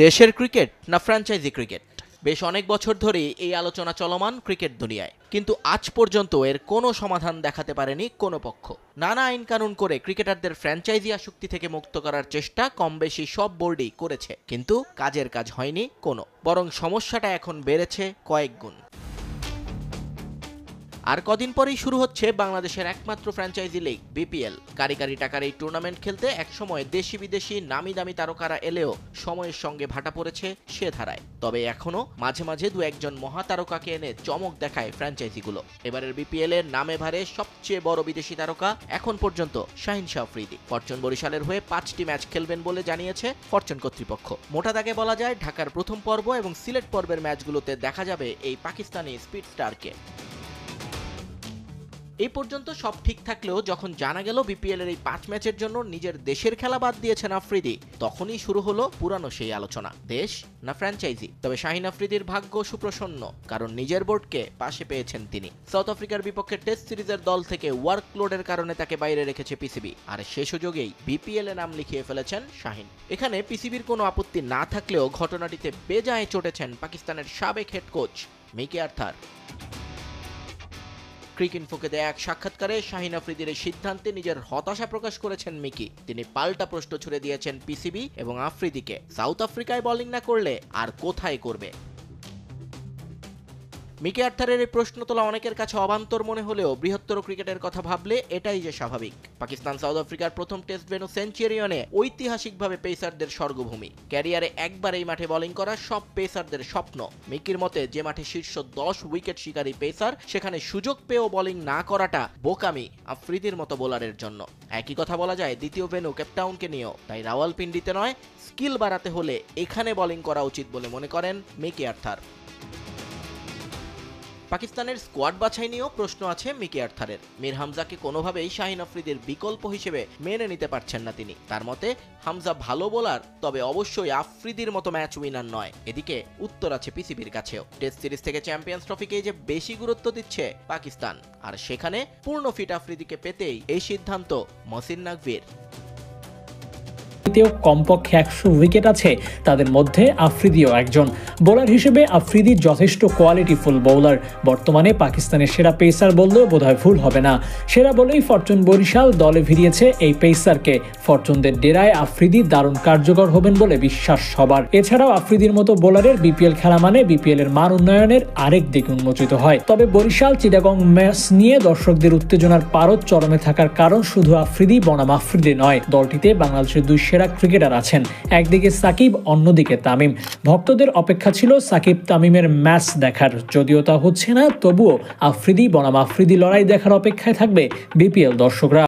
দেশের ক্রিকেট না franchise cricket, বেশ অনেক বছর ধরেই এই আলোচনা চলমান ক্রিকেট দুনিয়ায়, কিন্তু আজ পর্যন্ত এর কোনো সমাধান দেখাতে পারেনি কোনো পক্ষ। নানা আইন কানুন করে ক্রিকেটারদের ফ্র্যাঞ্চাইজি আসক্তি থেকে মুক্ত করার চেষ্টা কম বেশি সব বোর্ডই করেছে, কিন্তু কাজের কাজ হয়নি কোনো, বরং সমস্যাটা এখন বেড়েছে কয়েক গুণ। আর কদিন পরেই শুরু হচ্ছে বাংলাদেশের একমাত্র ফ্র্যাঞ্চাইজি লিগ বিপিএল। কারি কারি টাকার এই টুর্নামেন্ট খেলতে একসময় দেশি বিদেশি নামি দামি তারকারা এলেও সময়ের সঙ্গে ভাটা পড়েছে সে ধারায়। তবে এখনো মাঝে মাঝে দু একজন মহাতারকাকে এনে চমক দেখায় ফ্র্যাঞ্চাইজিগুলো। এবারের বিপিএল এর নামে ভারে সবচেয়ে বড় বিদেশি তারকা এখন পর্যন্ত শাহিন শাহ আফ্রিদি। ফরচুন বরিশালের হয়ে 5টি ম্যাচ খেলবেন বলে জানিয়েছে ফরচুন কর্তৃপক্ষ। মোটা দাগে বলা যায় ঢাকার প্রথম পর্ব এবং সিলেট পর্বের ম্যাচগুলোতে দেখা যাবে এই পাকিস্তানি স্পিড স্টারকে। এই পর্যন্ত সব ঠিক থাকলেও যখন জানা গেল বিপিএল এর এই 5 ম্যাচের জন্য নিজের দেশের খেলা বাদ দিয়েছেন আফ্রিদি, তখনই শুরু হলো পুরানো সেই আলোচনা, দেশ না ফ্র্যাঞ্চাইজি। তবে শাহিন আফ্রিদির ভাগ্য সুপ্রসন্ন, কারণ নিজের বোর্ডকে পাশে পেয়েছেন তিনি। সাউথ আফ্রিকার বিপক্ষে টেস্ট সিরিজের দল থেকে ওয়ার্কলোডের কারণে তাকে বাইরে রেখেছে পিসিবি, আর সে সুযোগেই বিপিএল এ নাম লিখিয়ে ফেলেছেন শাহিন। এখানে পিসিবির কোনো আপত্তি না থাকলেও ঘটনাটিতে বেজায় চটেছেন পাকিস্তানের সাবেক হেড কোচ মিকি আর্থার। ক্রিকইনফোকে দেয়া এক সাক্ষাৎকারে শাহিন আফ্রিদির এই সিদ্ধান্তে নিজের হতাশা প্রকাশ করেছেন মিকি। তিনি পাল্টা প্রশ্ন ছুড়ে দিয়েছেন পিসিবি এবং আফ্রিদিকে, সাউথ আফ্রিকায় বোলিং না করলে আর কোথায় করবে। মিকি আর্থারের এই প্রশ্ন তোলা অনেকের কাছে অবান্তর মনে হলেও বৃহত্তর ক্রিকেটের কথা ভাবলে এটাই যে স্বাভাবিক। পাকিস্তান সাউথ আফ্রিকার প্রথম টেস্ট ভেন্যু সেঞ্চুরিয়নে ঐতিহাসিকভাবে পেসারদের স্বর্গভূমি। ক্যারিয়ারে একবার এই মাঠে বোলিং করা সব পেসারদের স্বপ্ন। মিকির মতে যে মাঠে শীর্ষ 10 উইকেট শিকারী পেসার, সেখানে সুযোগ পেয়েও বোলিং না করাটা বোকামি আফ্রিদির মতো বোলারের জন্য। একই কথা বলা যায় দ্বিতীয় ভেন্যু কেপটাউনকে নিয়েও। তাই রাওয়ালপিন্ডিতে নয়, স্কিল বাড়াতে হলে এখানে বোলিং করা উচিত বলে মনে করেন মিকি আর্থার। পাকিস্তানের স্কোয়াড বাছাই নিয়েও প্রশ্ন আছে মিকি আর্থারের। মীর হামজাকে কোনোভাবেই শাহিন আফ্রিদির বিকল্প হিসেবে মেনে নিতে পারছেন না তিনি। তার মতে হামজা ভালো বোলার, তবে অবশ্যই আফ্রিদির মতো ম্যাচ উইনার নয়। এদিকে উত্তর আছে পিসিবির কাছেও। টেস্ট সিরিজ থেকে চ্যাম্পিয়ন্স ট্রফিকে যে বেশি গুরুত্ব দিচ্ছে পাকিস্তান, আর সেখানে পূর্ণ ফিট আফ্রিদিকে পেতেই এই সিদ্ধান্ত মহসিন নাকভির। কমপক্ষে 100 উইকেট আছে, তাদের মধ্যে আফ্রিদিও একজন। বোলার হিসেবে আফ্রিদি যথেষ্ট কোয়ালিটিফুল বোলার। বর্তমানে পাকিস্তানের সেরা পেসার বললেও বোধহয় ভুল হবে না। সেরা বলেই ফরচুন বরিশাল দলে ভিড়িয়েছে এই পেসারকে। ফরচুনদের ডেরায় আফ্রিদি দারুণ কার্যকর হবেন বলে বিশ্বাস সবার। এছাড়াও আফ্রিদির মতো বোলারের বিপিএল খেলা মানে বিপিএল এর মান উন্নয়নের আরেক দিক উন্মোচিত হয়। তবে বরিশাল চিটাগং ম্যাচ নিয়ে দর্শকদের উত্তেজনার পারদ চরমে থাকার কারণ শুধু আফ্রিদি বনাম আফ্রিদি নয়। দলটিতে বাংলাদেশের দুই সেরা ক্রিকেটার আছেন, একদিকে সাকিব, অন্যদিকে তামিম। ভক্তদের অপেক্ষা ছিল সাকিব তামিমের ম্যাচ দেখার, যদিও তা হচ্ছে না, তবুও আফ্রিদি বনাম আফ্রিদি লড়াই দেখার অপেক্ষায় থাকবে বিপিএল দর্শকরা।